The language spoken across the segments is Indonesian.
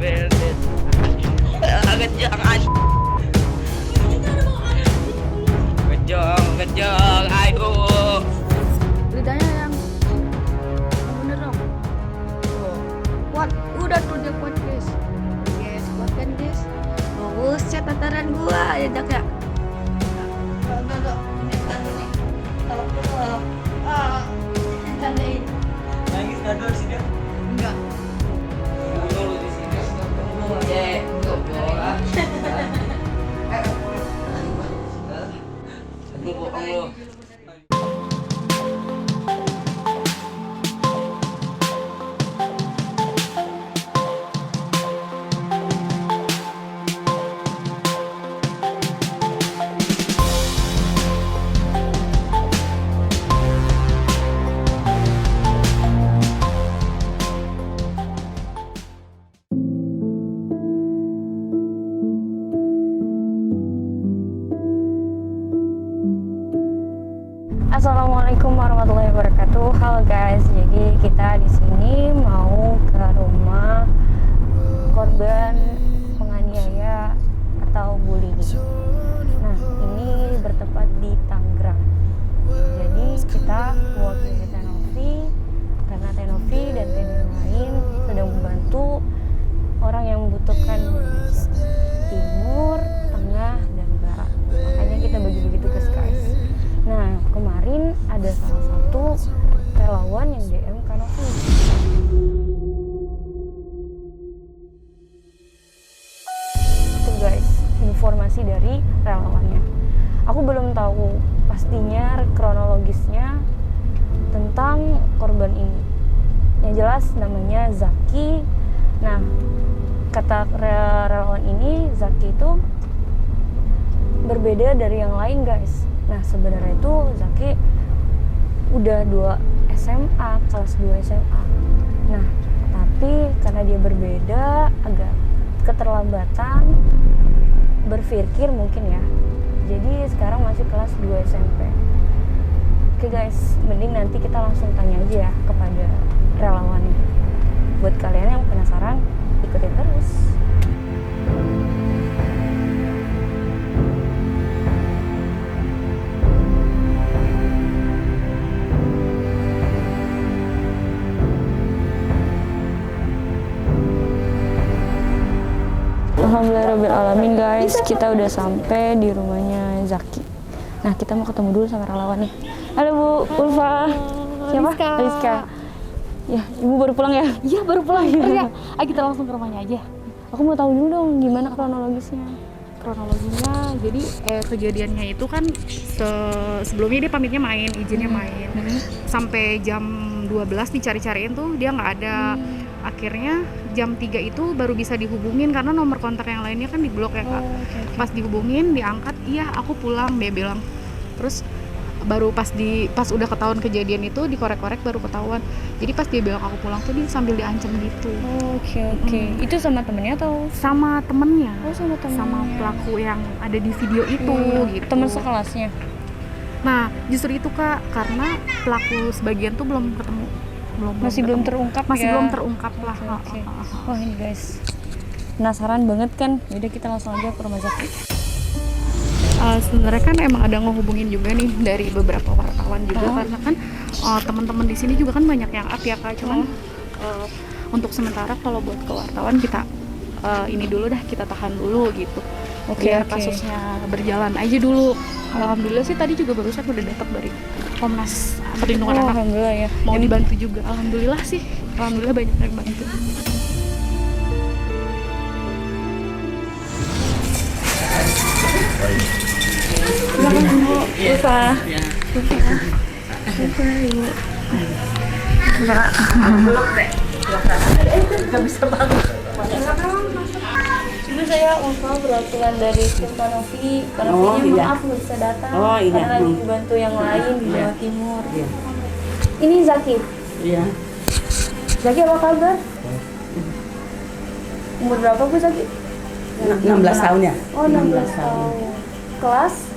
Berdes. Kejang, kejang, ayo. Lidahnya yang bener dong. Tuh. Kuat, udah tuh dia kuat guys. Yes, kuat kan guys. Oh, buset tataran gua ya Jak ya. Enggak. Ini kan ini. Kalau pulang. Candain. Nangis nggak dulu sih dia? Enggak. Dulu di sini. Lu bohong lu. Assalamualaikum warahmatullahi wabarakatuh. Halo guys, jadi kita di sini mau ke rumah korban penganiaya atau bullying. Nah, ini bertempat di Tangerang. Jadi kita mewakili Tenovi karena Tenovi dan tim yang lain sedang membantu orang yang membutuhkan timur, tengah, dan barat. Makanya kita bagi-bagi tugas guys. Nah, kemarin ada salah satu relawan yang DM Kanovi. Itu guys, informasi dari relawannya. Aku belum tahu pastinya kronologisnya tentang korban ini. Yang jelas namanya Zaki. Nah, kata relawan ini Zaki itu berbeda dari yang lain guys. Nah, sebenarnya itu Zaki udah 2 SMA, kelas 2 SMA. Nah, tapi karena dia berbeda, agak keterlambatan berpikir mungkin ya. Jadi sekarang masih kelas 2 SMP. Oke guys, mending nanti kita langsung tanya aja ya kepada relawannya. Buat kalian yang penasaran, ikutin terus. Alhamdulillahirrahmanirrahim guys, kita udah sampai di rumahnya Zaki. Nah, kita mau ketemu dulu sama relawannya. Halo Bu Ulfa. Siapa? Rizka. Ya, Ibu baru pulang ya? Iya, baru pulang. Ya. Ayo kita langsung ke rumahnya aja. Aku mau tahu dulu dong gimana kronologisnya. Kronologinya, jadi kejadiannya itu kan sebelumnya dia pamitnya main, izinnya main. Sampai jam 12 dicari-cariin tuh dia nggak ada. Akhirnya jam 3 itu baru bisa dihubungin karena nomor kontak yang lainnya kan diblok ya Kak. Okay. Pas dihubungin, diangkat, iya aku pulang, dia bilang. Terus baru pas udah ketahuan kejadian itu dikorek-korek baru ketahuan. Jadi pas dia bilang aku pulang tuh dia sambil diancam gitu. Oke. Itu sama temennya atau? Sama temennya. Oh, sama temennya. Sama pelaku yang ada di video itu gitu. Teman sekelasnya. Nah, justru itu Kak, karena pelaku sebagian tuh belum ketemu. Masih belum terungkap masih ya? belum terungkap lah. Okay. Wah ini guys, penasaran banget kan? Yaudah kita langsung aja ke rumah Zaki. Sebenarnya kan emang ada ngehubungin juga nih dari beberapa wartawan juga karena kan teman-teman di sini juga kan banyak yang up ya Kak. Cuman untuk sementara kalau buat ke wartawan kita ini dulu dah, kita tahan dulu gitu. Biar kasusnya berjalan aja dulu. Alhamdulillah sih tadi juga barusan udah datang dari Komnas Perlindungan Anak. Alhamdulillah ya. Mau dibantu juga. Alhamdulillah sih. Alhamdulillah banyak yang bantu. Silakan Bu Ulfa. Ibu. Belum deh. Enggak bisa banget. Ibu, saya Ulfa, perwakilan dari tim Kanovi. Kanovinya maaf belum bisa datang karena lagi dibantu yang lain di Jawa Timur. Ini Zaki. Iya. Zaki apa kabar? Umur berapa Bu Zaki? 16 tahun ya? Oh, 16 tahun. Kelas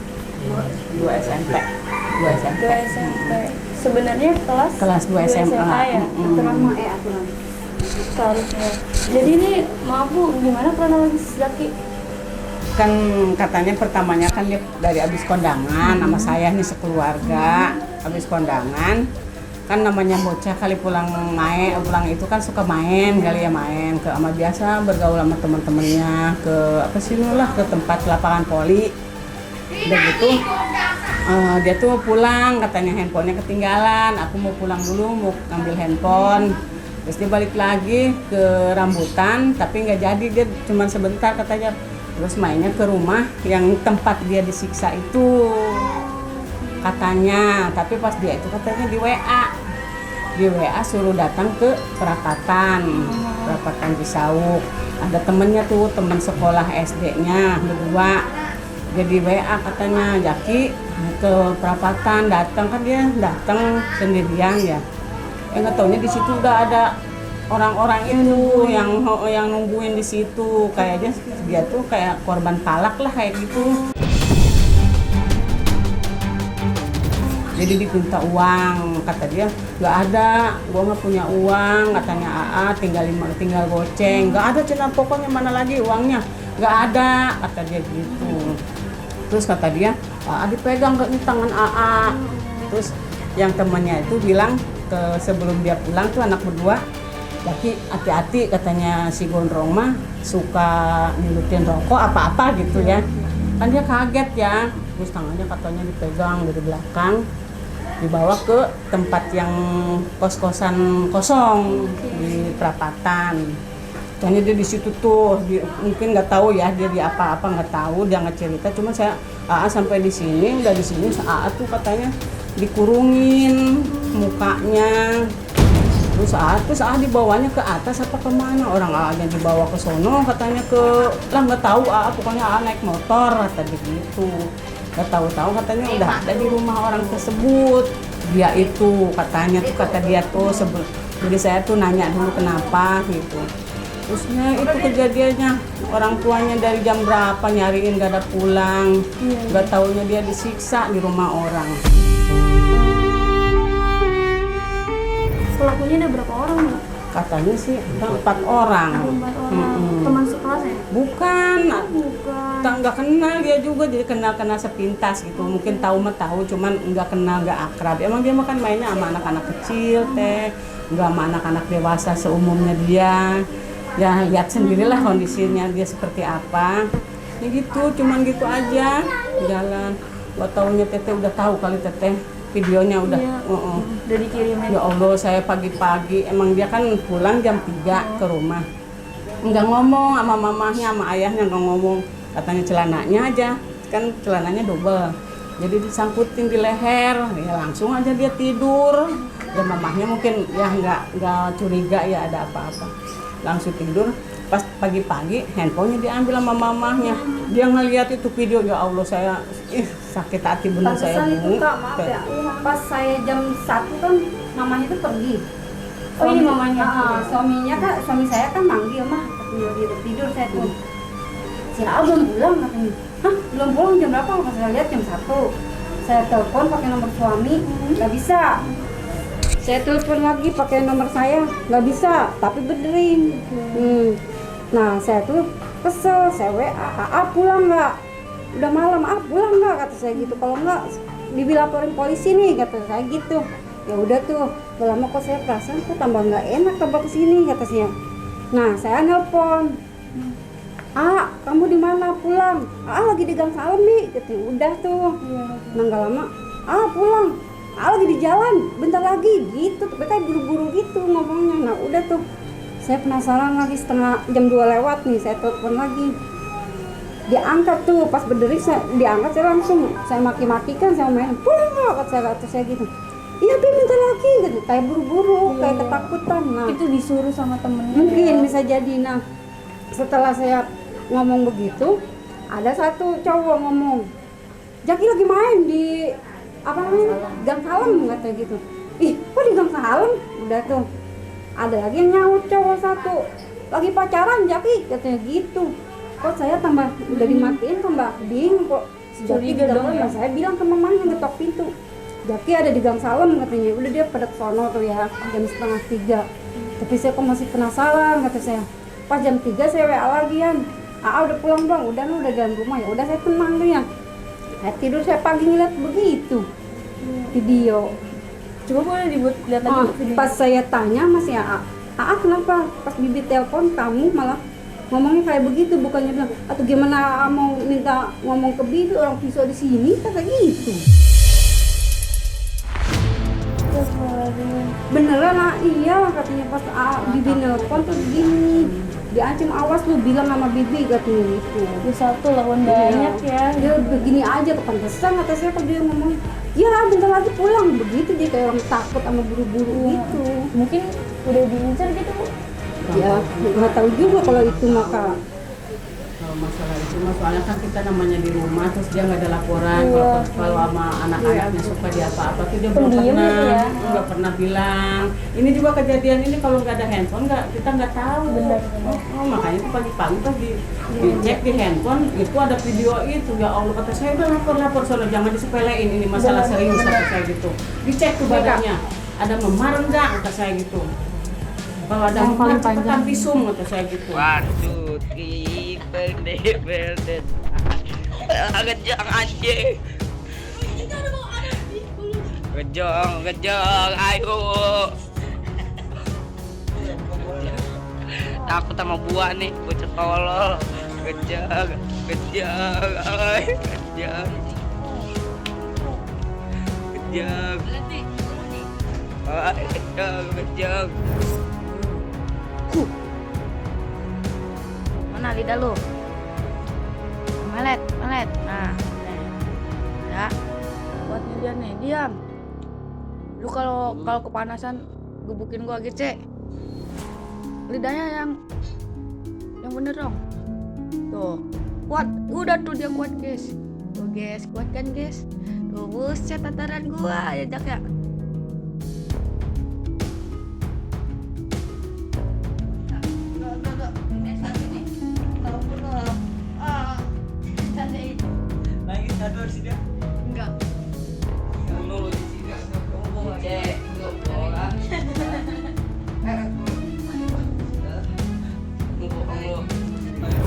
2 SMP. 2 SMP. 2 SMP. Sebenarnya kelas 2 SMA ya? Aku seharusnya. Jadi ini maaf Bu, gimana kronologis Zaki? Kan katanya pertamanya kan dia dari abis kondangan sama saya nih sekeluarga. Abis kondangan kan namanya bocah kali pulang itu kan suka main kali ya, main ke sama biasa bergaul sama teman-temannya ke apa sih lah, ke tempat lapangan voli. Udah gitu dia tuh pulang, katanya handphonenya ketinggalan, aku mau pulang dulu mau ngambil handphone. Terus dia balik lagi ke rambutan tapi nggak jadi, dia cuma sebentar katanya. Terus mainnya ke rumah yang tempat dia disiksa itu katanya, tapi pas dia itu katanya di WA suruh datang ke perapatan Cisauk. Ada temennya tuh, teman sekolah SD-nya berdua, jadi WA katanya Jaki ke perapatan datang, kan dia datang sendirian ya. Nggak taunya di situ udah ada orang-orang itu yang nungguin di situ, kayaknya dia tuh kayak korban palak lah kayak gitu. Jadi diminta uang, kata dia nggak ada, gua nggak punya uang, katanya AA tinggal goceng, nggak ada cina, pokoknya mana lagi uangnya, nggak ada, kata dia gitu. Terus kata dia AA dipegang di tangan AA. Terus yang temannya itu bilang sebelum dia pulang tuh anak berdua, Jaki hati-hati katanya, si Gondrong mah suka nilutin rokok apa-apa gitu ya. Kan dia kaget ya, terus tangannya katanya dipegang dari belakang, dibawa ke tempat yang kos-kosan kosong di perapatan. Katanya dia di situ tuh, mungkin nggak tahu ya dia di apa-apa, nggak tahu, dia nggak cerita. Cuma saya AA sampai di sini, udah di sini AA tuh katanya dikurungin mukanya. Terus AA dibawanya ke atas apa kemana? Orang AA-nya dibawa ke sono katanya lah nggak tahu AA, pokoknya AA naik motor kata dia gitu. Nggak tahu katanya udah ada di rumah orang tersebut. Dia itu katanya tuh, kata dia tuh jadi saya tuh nanya dulu kenapa gitu. Terusnya itu kejadiannya, orang tuanya dari jam berapa nyariin gak ada pulang, nggak taunya dia disiksa di rumah orang. Pelakunya ada berapa orang Bu? Katanya sih 4 orang. 4 orang. Teman sekelasnya? Bukan. Bukan. Nggak kenal dia juga, jadi kenal sepintas gitu. Mungkin tahu cuman nggak kenal, nggak akrab. Emang dia makan mainnya sama anak-anak kecil teh, nggak sama anak-anak dewasa seumumnya dia. Ya lihat sendirilah kondisinya dia seperti apa. Ya gitu, cuman gitu aja jalan. Nggak taunya teteh udah tahu kali teteh. Videonya udah udah dikirimin. Ya Allah, saya pagi-pagi emang dia kan pulang jam 3 ke rumah, nggak ngomong sama mamahnya sama ayahnya, nggak ngomong, katanya celananya aja, kan celananya double, jadi disangkutin di leher, ya langsung aja dia tidur. Dan mamahnya mungkin ya nggak curiga ya ada apa-apa, langsung tidur. Pas pagi-pagi handphonenya diambil sama mamahnya, dia ngeliat itu video, ya Allah saya sakit hati bener saya Bu. Kak, maaf ya, pas saya jam 1 kan mamanya itu pergi. Oh ini mamanya? Suaminya kan, suami saya kan manggil mah, tidur saya tuh. Si A belum pulang katanya. Hah, belum pulang jam berapa? Pas saya lihat jam 1. Saya telepon pakai nomor suami, nggak bisa. Saya telepon lagi pakai nomor saya, nggak bisa, tapi berdering. Nah, saya tuh kesel, saya WA, pulang nggak? Udah malam, pulang nggak? Kata saya gitu. Kalau nggak, dilaporin polisi nih, kata saya gitu. Ya udah tuh, udah lama kok saya perasaan kok tambah nggak enak tambah kesini, kata saya. Nah, saya nelpon. Kamu di mana pulang? Lagi di Gang Salem nih, katanya. Udah tuh. Nah, nggak lama, pulang. Lagi di jalan, bentar lagi gitu. Tapi kayak buru-buru gitu ngomongnya. Nah, udah tuh. Saya penasaran lagi, jam 2 lewat nih, saya telepon lagi. Diangkat tuh, pas berdiri diangkat, saya langsung, saya maki-maki kan, saya main, pulang nggak, kata saya gitu. Iya, tapi bentar lagi, gitu. Kayak buru-buru, kayak ketakutan. Nah, itu disuruh sama temennya. mungkin bisa jadi. Nah, setelah saya ngomong begitu, ada satu cowok ngomong, Jaki lagi main di Gang Salem, kata gitu. Ih, kok di Gang Salem? Udah tuh. Ada lagi yang nyaut cowok satu, lagi pacaran Jaki, katanya gitu. Kok saya tambah udah dimatiin tambah bingung kok. Jaki dong ya. Saya bilang ke mamanya ngetok pintu, Jaki ada di Gang Salem, katanya. Udah dia pada sono tuh ya, jam 2:30. Tapi saya kok masih penasaran, kata saya. Pas jam 3 saya WA lagi kan. Udah pulang bang, udah dalam rumah ya. Udah saya tenang tuh ya. Saya tidur, saya pagi ngeliat begitu video. Coba boleh dibuat lihat lagi video. Pas saya tanya masih kenapa pas Bibi telepon kamu malah ngomongnya kayak begitu, bukannya bilang atau gimana mau minta ngomong ke Bibi, orang pisau di sini kata gitu. Beneran iya katanya pas Bibi nelpon tuh gini, diancam awas lu bilang sama Bibi katanya gitu. Di satu lawan banyak ya. Dia begini aja kepantesan kata saya kalau dia ngomong ya bentar lagi pulang, begitu dia kayak orang takut sama buru-buru gitu. Mungkin udah diincar gitu Bu. Ya nggak tahu juga kalau itu maka. Kalau masalah itu mah soalnya kan kita namanya di rumah terus dia nggak ada laporan. Iya. Kalau sama anak-anaknya suka dia apa-apa tuh dia belum Pendiam pernah gitu ya. nggak pernah bilang. Ini juga kejadian ini kalau nggak ada handphone kita nggak tahu. Benar. Oh, makanya itu pagi-pagi pas dicek di handphone itu ada video itu. Ya Allah kata saya udah lapor soalnya jangan disepelein ini masalah serius kata saya gitu. Dicek tuh badannya ada memar enggak kata saya gitu. Kalau ada memar cepetan visum kata saya gitu. Waduh, pendek. Kejang anjing. Kejang, ayo. Takut sama buah nih, bocah tolol. Kejang, ay, kejang. Ay, kejang. Mana lidah lu? Melet. Nah. Ya. Buat nih dia nih, diam. Lu kalau kepanasan gebukin gua gitu. Lidahnya yang bener dong. Tuh. Kuat. Udah tuh dia kuat, guys. Tuh, guys, kuat kan, guys? Tuh, buset tataran gua ajak ya.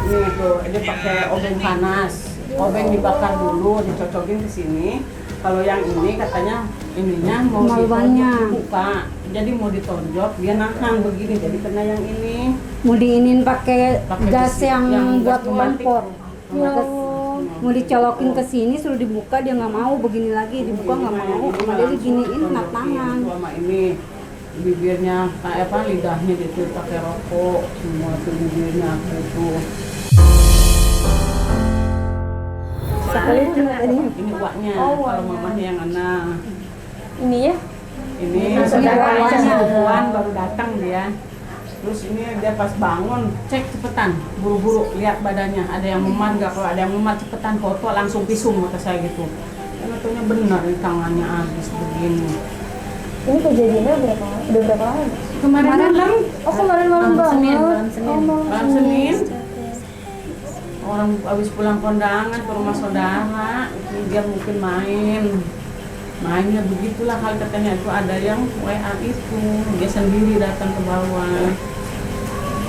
Nih tuh, dia pakai obeng panas. Obeng dibakar dulu, dicocokin ke sini. Kalau yang ini katanya ininya mau dibuka. Jadi mau ditonjok, dia nahan begini. Jadi kena yang ini. Mau diinin pakai gas yang buat gas pembatik. kompor. Ya. Mau dicolokin ke sini suruh dibuka dia nggak mau, begini lagi dibuka nggak mau, sama dia diginiin kena tangan. Sama ini bibirnya kayak apa, lidahnya gitu pakai rokok semua tuh bibirnya gitu. Sekali cuma tadi. Ini uaknya kalau mamanya yang anak. Ini ya. Ini saudaranya. perempuan baru datang dia. Terus ini dia pas bangun cek cepetan, buru-buru lihat badannya ada yang memar nggak, kalau ada yang memar cepetan foto langsung visum kata saya gitu. Katanya benar ini tangannya habis begini. Ini kejadiannya udah berapa lama? Kemarin malam. Oh kemarin malam banget. Malam Senin. Orang habis pulang kondangan ke rumah saudara, dia mungkin mainnya begitulah hal katanya itu ada yang WA itu dia sendiri datang ke bawah.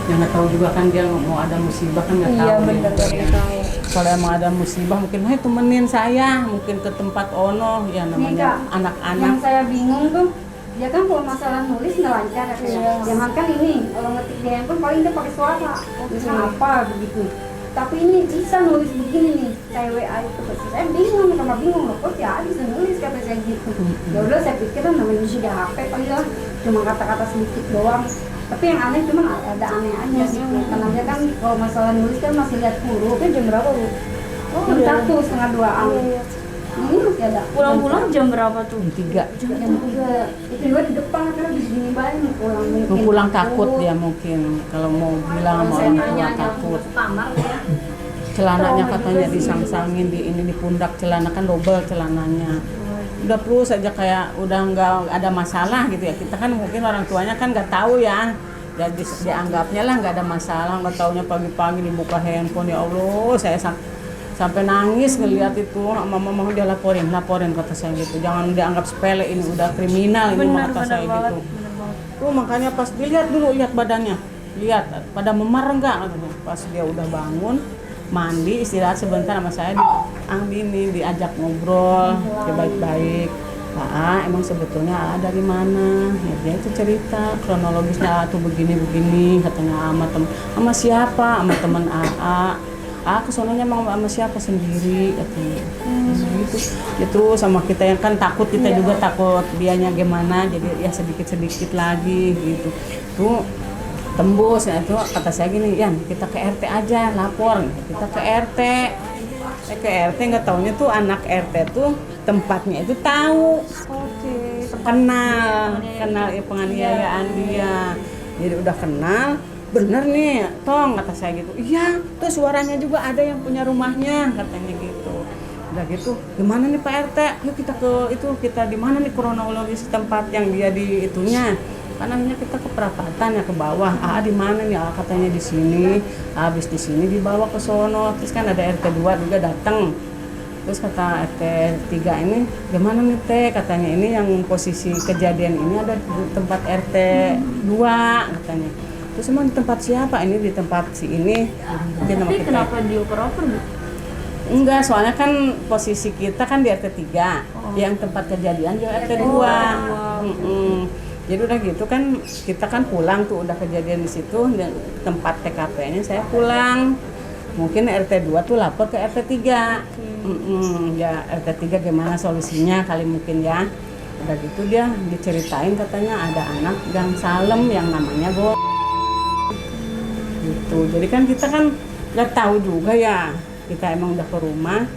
Yang nggak tahu juga kan dia mau ada musibah kan nggak tahu. Iya benar nggak tahu. Kalau emang ada musibah mungkin temenin saya mungkin ke tempat ono ya namanya Kak, anak-anak. yang saya bingung tuh dia kan kalau masalah nulis nggak lancar ya. Iya. Jangan kan ini kalau ngetik di handphone paling dia pakai suara, misalnya apa begitu. Tapi ini bisa nulis begini nih, kayak WA itu. Saya bingung, sama bingung loh, kok ya bisa nulis kata saya gitu. Ya udah saya pikir kan namanya sudah HP kali ya, cuma kata-kata sedikit doang. Tapi yang aneh cuma ada aneh aja sih. Karena dia kan kalau masalah nulis kan masih lihat hurufnya jam berapa Bu? Jam 1, setengah 2-an. Ini masih ada. Pulang-pulang jam berapa tuh? 3. Jam 3. Itu juga di depan karena di sini banyak pulang mungkin. Mau pulang takut dia mungkin kalau mau bilang sama orang tua takut. Kamar ya. Celananya katanya disangsangin di pundak celana kan double celananya. Udah plus aja kayak udah nggak ada masalah gitu ya. Kita kan mungkin orang tuanya kan nggak tahu ya. Jadi dianggapnya lah nggak ada masalah, nggak taunya pagi-pagi dibuka handphone ya Allah saya sampai nangis ngelihat itu. Mama dia laporin kata saya gitu. Jangan dianggap sepele ini udah kriminal ini kata saya gitu. Tuh makanya pas dilihat dulu, lihat badannya, lihat pada memar enggak katanya. Pas dia udah bangun, mandi, istirahat sebentar sama saya, diajak ngobrol, dia baik-baik. Emang sebetulnya dari mana? Ya, dia itu cerita kronologisnya tuh begini-begini, katanya sama siapa? Sama teman kesononya emang sama siapa sendiri, katanya. Gitu. Ya terus sama kita yang kan takut, kita juga takut dianya gimana, jadi ya sedikit-sedikit lagi gitu. Tuh tembus, ya itu kata saya gini, Yan kita ke RT aja lapor, kita ke RT. Ke RT nggak taunya tuh anak RT tuh tempatnya itu tahu, kenal ya penganiayaan dia, jadi udah kenal, bener nih Tong, kata saya gitu. Iya tuh suaranya juga ada yang punya rumahnya, katanya gitu. Udah gitu, gimana nih Pak RT, yuk kita ke itu, kita di mana nih kronologis tempat yang dia di itunya. Karena kita ke perapatan ya, ke bawah. Di mana nih? Katanya di sini. Habis di sini dibawa ke sono. Terus kan ada RT 2 juga datang. Terus kata RT 3 ini, gimana nih Teh? Katanya ini yang posisi kejadian ini ada di tempat RT 2 katanya. Terus emang di tempat siapa? Ini di tempat si ini. Tapi kenapa dioper-oper Bu? Enggak, soalnya kan posisi kita kan di RT 3. Yang tempat kejadian juga RT 2. Jadi udah gitu kan, kita kan pulang tuh, udah kejadian di situ, tempat TKP-nya saya pulang. Mungkin RT 2 tuh lapor ke RT 3. Ya RT 3 gimana solusinya kali mungkin ya. Udah gitu dia diceritain katanya ada anak gang Salem yang namanya gitu. Jadi kan kita kan nggak tahu juga ya. Kita emang udah ke rumah.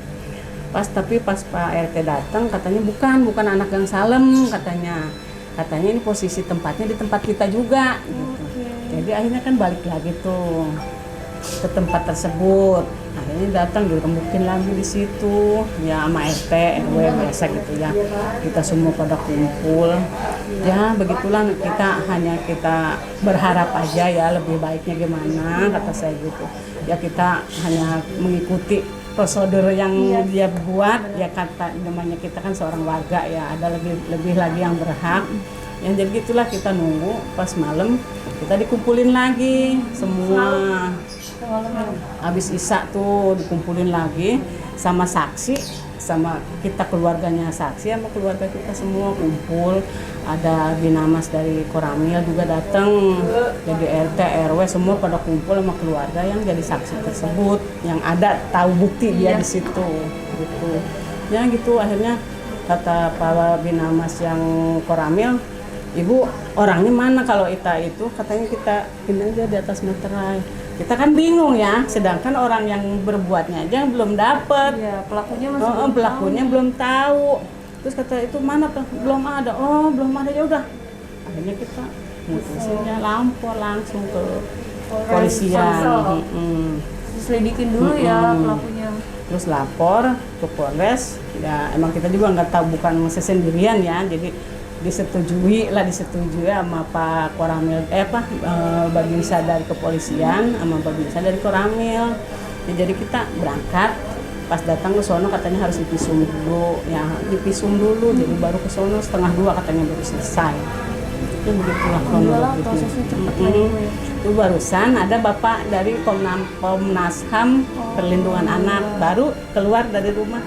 Tapi pas Pak RT datang katanya bukan anak gang Salem katanya. Katanya ini posisi tempatnya di tempat kita juga gitu. Jadi akhirnya kan balik lagi tuh ke tempat tersebut. Akhirnya datang dirembukin lagi di situ ya sama RT RW biasa gitu ya. Kita semua pada kumpul. Ya begitulah, kita berharap aja ya lebih baiknya gimana, kata saya gitu. Ya kita hanya mengikuti prosedur yang dia buat, ya kata namanya kita kan seorang warga ya, ada lebih lagi yang berhak. Yang jadi gitulah, kita nunggu pas malam kita dikumpulin lagi semua. Habis Isya tuh dikumpulin lagi sama saksi, sama kita keluarganya saksi sama keluarga kita semua kumpul. Ada binamas dari Koramil juga datang, jadi RT RW semua pada kumpul sama keluarga yang jadi saksi tersebut, yang ada tahu bukti dia di situ gitu. Ya gitu, akhirnya kata para binamas yang Koramil, Ibu orangnya mana kalau itu katanya kita pindah aja di atas materai. Kita kan bingung ya, sedangkan orang yang berbuatnya aja belum dapet. Iya, pelakunya pelakunya belum tahu. Terus kata itu mana belum ada. Belum ada, ya udah. Akhirnya kita mutusinnya lapor langsung ke polisian. Diselidikin dulu ya pelakunya. Terus lapor ke Polres. Ya emang kita juga nggak tahu, bukan sendirian ya. Jadi disetujui sama Pak Koramil, Babinsa dari kepolisian sama Babinsa dari Koramil. Ya, jadi kita berangkat. Pas datang ke sono katanya harus dipisum dulu, jadi baru ke sono 1:30 katanya baru selesai. Itu begitulah kronologisnya. Prosesnya cepat lagi. Itu barusan ada Bapak dari Komnas HAM Perlindungan Anak baru keluar dari rumah.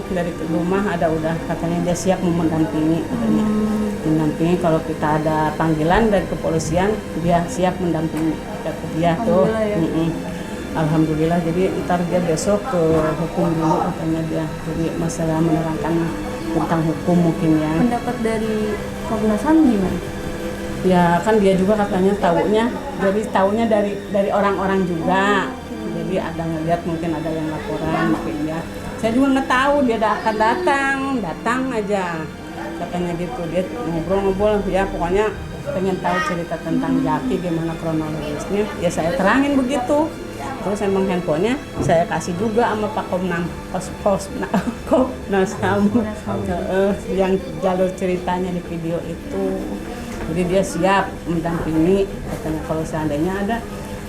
Dari rumah ada udah katanya dia siap mendampingi katanya. Mendampingi kalau kita ada panggilan dari kepolisian, dia siap mendampingi kata dia tuh. Alhamdulillah, jadi ntar dia besok ke hukum dulu katanya dia. Jadi masalah menerangkan tentang hukum mungkin ya. Pendapat dari Komnas HAM gimana? Ya kan dia juga katanya taunya dari orang-orang juga. Jadi ada ngeliat mungkin ada yang laporan mungkin ya. Saya juga nggak tahu dia akan datang aja katanya gitu. Dia ngobrol-ngobrol ya, pokoknya pengen tahu cerita tentang Jaki gimana kronologisnya. Ya saya terangin begitu. Terus emang handphonenya saya kasih juga sama Pak Komnas HAM yang jalur ceritanya di video itu. Jadi dia siap mendampingi katanya. Kalau seandainya ada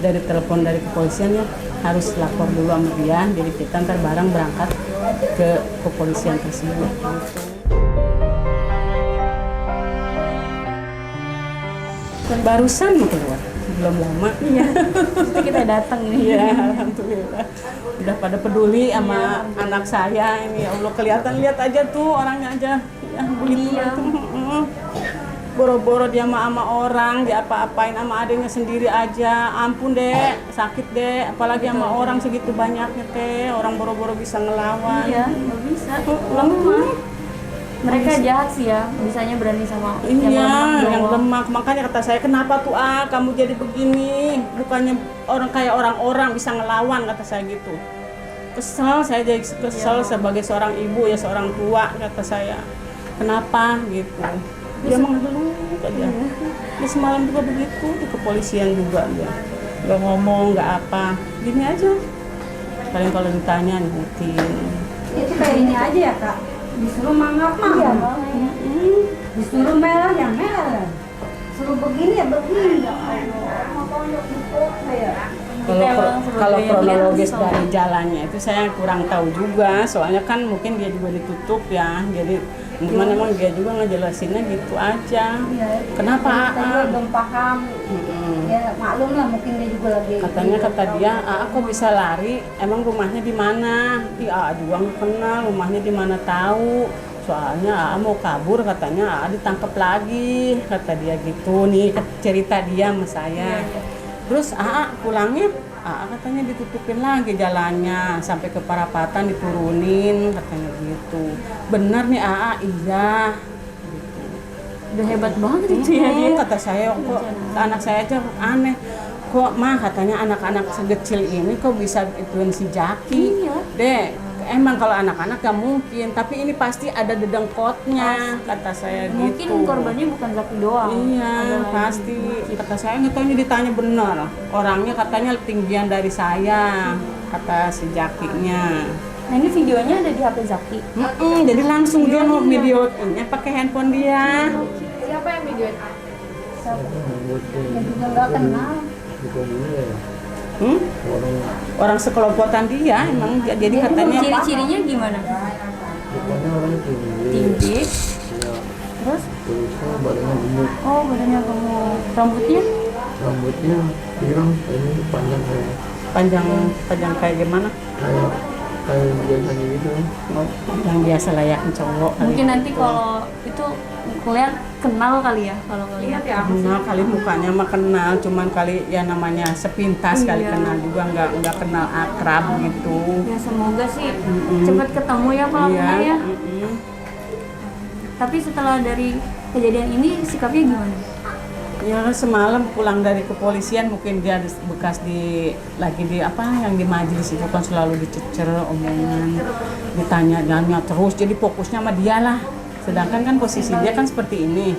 dari telepon dari kepolisian ya harus lapor dulu sama dia. Jadi kita ntar bareng berangkat ke kepolisian tersebut. Barusan mau keluar, belum lama. Iya. Itu kita datang nih. Iya, alhamdulillah. Udah pada peduli sama anak saya ini. Ya Allah, kelihatan, lihat aja tuh orangnya aja. Ya, begitu Iya. tuh. Boro-boro dia sama orang, dia apa-apain sama adiknya sendiri aja. Ampun dek, sakit dek. Apalagi sama orang segitu banyaknya teh. Orang boro-boro bisa ngelawan. Iya, nggak bisa. Lemah. Mereka jahat sih ya, bisanya berani sama Iya, yang doang. lemah. Makanya kata saya, kenapa tuh kamu jadi begini? Bukannya orang kayak orang-orang bisa ngelawan, kata saya gitu. Kesel, saya jadi kesel sebagai seorang ibu ya, seorang tua, kata saya. Kenapa gitu? Dia mengeluh aja. Dia semalam juga begitu, di kepolisian juga dia. Gak ngomong, gak apa. Gini aja. Paling kalau ditanya nyebutin. Itu kayak ini aja ya kak, disuruh mangap Iya, mangap, disuruh merah ya merah, suruh begini ya begini. Ya Allah, makanya gitu ya. Kalau Kita emang sebagai kalau kronologis lihat dari jalannya itu saya kurang tahu juga, soalnya kan mungkin dia juga ditutup ya, jadi cuman emang dia juga ngejelasinnya gitu aja. Iya, Kenapa kita juga Aa? belum paham. Ya maklum lah, mungkin dia juga lagi. Katanya kata dia, kok bisa lari? Emang rumahnya di mana? Aa juga nggak kenal rumahnya di mana tahu. Soalnya mau kabur, katanya ditangkap lagi, kata dia gitu nih cerita dia sama saya. Terus pulangnya, katanya ditutupin lagi jalannya sampai ke perapatan diturunin, katanya gitu. Bener nih iya. Udah hebat banget itu ya dia. Kata saya, kok anak saya aja aneh. Kok mah katanya anak-anak sekecil ini kok bisa ituin si Jaki? Iya. Dek, emang kalau anak-anak gak mungkin, tapi ini pasti ada dedengkotnya, kata saya Mungkin gitu. korbannya bukan Zaki doang. Iya, Ada lagi. pasti. Kata saya nggak tahu, ditanya benar. Orangnya katanya tinggian dari saya, kata si Jakinya. Nah ini videonya ada di HP Zaki. Jadi langsung dia mau videonya pakai handphone dia. Siapa yang videoin? Dia juga nggak kenal. Orang sekelompokan dia emang, jadi katanya Ciri-cirinya gimana? Tinggi. Terus? Badannya gemuk, Oh badannya gemuk. Rambutnya? rambutnya pirang, ini panjang panjang kayak gimana? kayak biasanya gitu. Yang biasa layaknya cowok kali. Mungkin nanti kalau itu ngeliat kenal kali ya kalau ngeliat. Kenal kali mukanya mah kenal, cuman kali ya namanya sepintas kali Iya. kenal juga, nggak kenal akrab gitu. Ya semoga sih cepat ketemu ya pelakunya Iya. ya. Tapi setelah dari kejadian ini sikapnya gimana? Ya semalam pulang dari kepolisian mungkin dia lagi di apa yang di majelis itu kan selalu dicecer omongan, ditanya terus, jadi fokusnya sama dia lah. Sedangkan kan posisi dia kan seperti ini,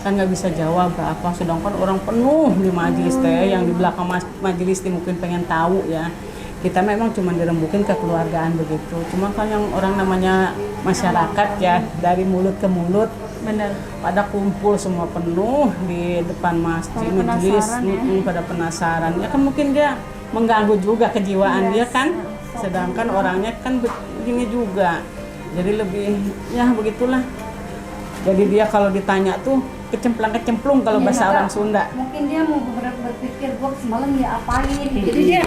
kan nggak bisa jawab apa, sedangkan orang penuh di majelis teh, yang di belakang majelis dia mungkin pengen tahu ya. Kita memang cuma dirembukin kekeluargaan begitu, cuma kan yang orang namanya masyarakat ya, dari mulut ke mulut Bener. pada kumpul semua penuh di depan masjid Pada majelis, penasaran ya. pada penasaran ya kan, mungkin dia mengganggu juga kejiwaan dia kan, sedangkan orangnya kan begini juga, jadi lebih ya begitulah. Jadi dia kalau ditanya tuh kecemplung kalau Iya, bahasa Kak. orang Sunda. Mungkin dia mau berpikir gua semalam dia apain, jadi dia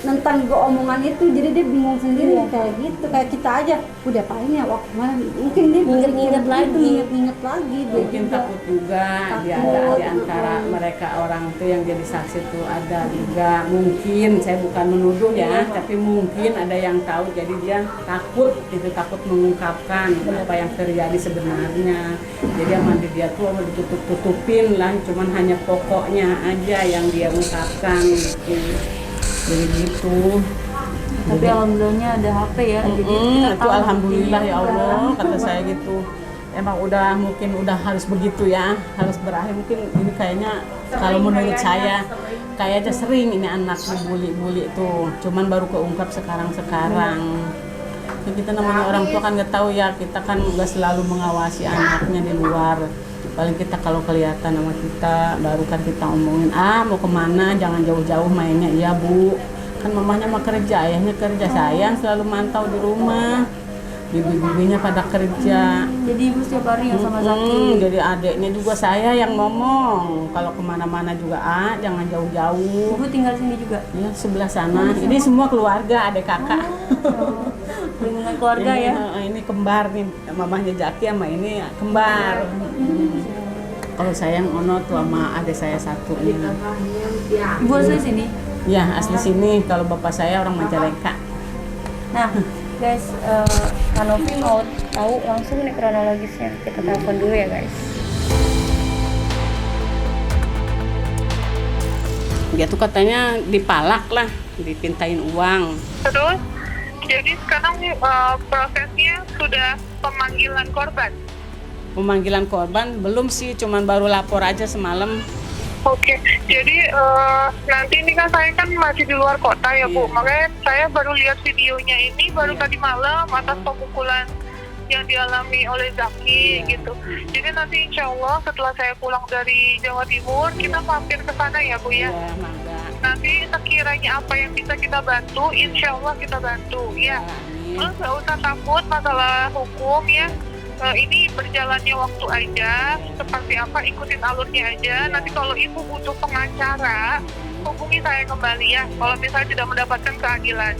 nentang gua omongan itu, jadi dia bingung sendiri kayak gitu, kayak kita aja udah apain ya waktu kemarin, mungkin dia Ingat-ingat lagi. inget lagi dia Mungkin juga. takut juga dia ada di antara mereka orang tuh yang jadi saksi tuh, ada juga mungkin, saya bukan menuduh ya, tapi mungkin ada yang tahu, jadi dia takut mengungkapkan apa yang terjadi sebenarnya. Jadi sama dia tuh ditutup-tutupin lah, cuman hanya pokoknya aja yang dia ungkapkan gitu. Jadi gitu. Tapi alhamdulillahnya ada HP ya. Jadi kita Itu tahu alhamdulillah ya buktinya. Allah, kata saya gitu. Emang mungkin udah harus begitu ya, harus berakhir. Mungkin ini kayaknya kalau menurut saya kayaknya sering ini anak dibully tuh, cuman baru keungkap sekarang. Ya, kita namanya orang tua kan nggak tahu ya, kita kan nggak selalu mengawasi anaknya di luar. Paling kita kalau kelihatan sama kita, baru kan kita omongin, mau kemana, jangan jauh-jauh mainnya. Iya bu, kan mamahnya mah kerja, ayahnya kerja, sayang selalu mantau di rumah. bibi-bibinya pada kerja. Jadi ibu setiap hari yang sama Zaki. Jadi adiknya juga saya yang ngomong kalau kemana-mana juga jangan jauh-jauh. Ibu tinggal sini juga. Ya sebelah sana. Ini semua keluarga, adik kakak. Lingkungan keluarga ini, ya. Ini kembar nih, mamahnya Jaki sama ini kembar. Kalau saya yang Ono tuh sama adik saya satu ini. Ibu asli sini. Ya asli sini. Kalau bapak saya orang Majalengka. Nah, guys, Kak Novi mau tahu langsung nih kronologisnya. Kita telepon dulu ya, guys. Dia tuh katanya dipalak lah, dipintain uang. Terus, jadi sekarang prosesnya sudah pemanggilan korban. Pemanggilan korban belum sih, cuman baru lapor aja semalam. Oke, jadi nanti ini kan saya kan masih di luar kota ya Bu, makanya saya baru lihat videonya ini baru tadi malam atas pemukulan yang dialami oleh Zaki gitu. Jadi nanti insya Allah setelah saya pulang dari Jawa Timur kita mampir ke sana ya Bu ya. Ya, mangga. Nanti sekiranya apa yang bisa kita bantu, insya Allah kita bantu ya. Terus nggak usah takut masalah hukum ya. Ini berjalannya waktu aja, seperti apa ikutin alurnya aja. Nanti kalau ibu butuh pengacara, hubungi saya kembali ya. Kalau misalnya tidak mendapatkan keadilan.